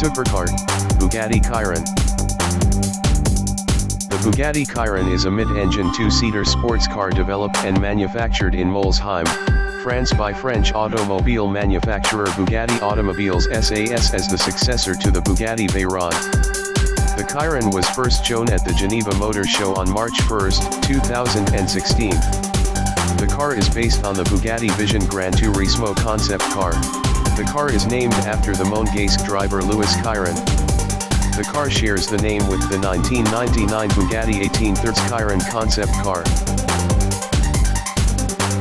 Supercar, Bugatti Chiron. The Bugatti Chiron is a mid-engine two-seater sports car developed and manufactured in Molsheim, France by French automobile manufacturer Bugatti Automobiles SAS as the successor to the Bugatti Veyron. The Chiron was first shown at the Geneva Motor Show on March 1, 2016. The car is based on the Bugatti Vision Gran Turismo concept car. The car is named after the Monégasque driver Louis Chiron. The car shares the name with the 1999 Bugatti 1830 Chiron concept car.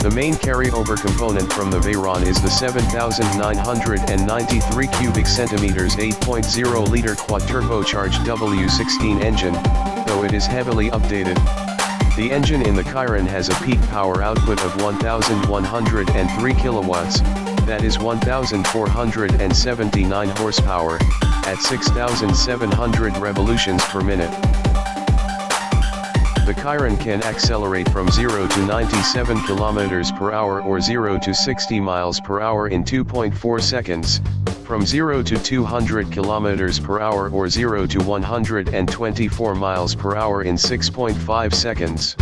The main carryover component from the Veyron is the 7,993 cubic centimeters 8.0-liter quad-turbocharged W16 engine, though it is heavily updated. The engine in the Chiron has a peak power output of 1,103 kilowatts, that is 1,479 horsepower, at 6,700 revolutions per minute. The Chiron can accelerate from 0 to 97 km per hour or 0 to 60 miles per hour in 2.4 seconds, from 0 to 200 km per hour or 0 to 124 miles per hour in 6.5 seconds.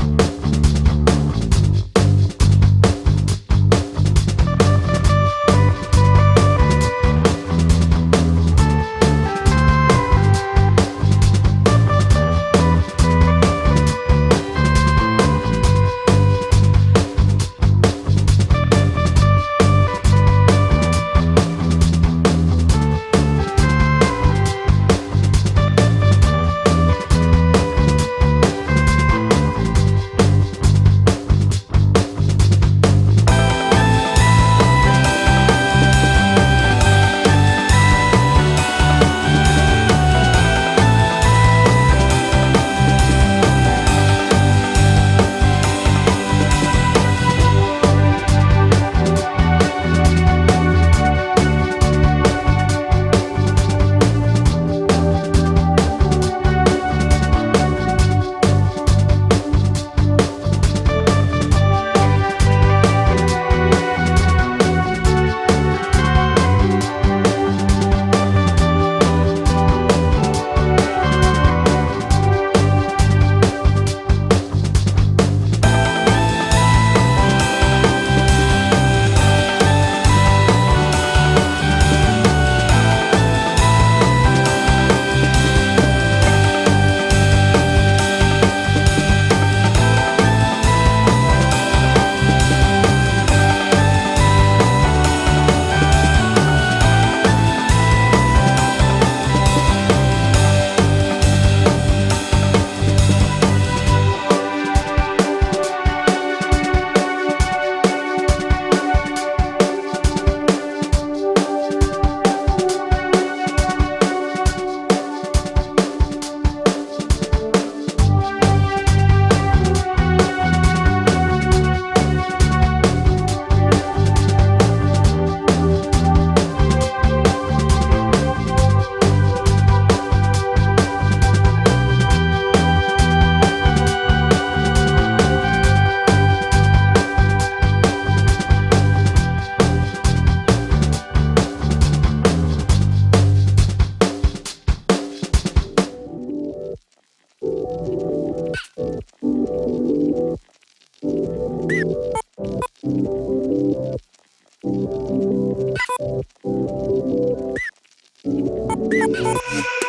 Thank you.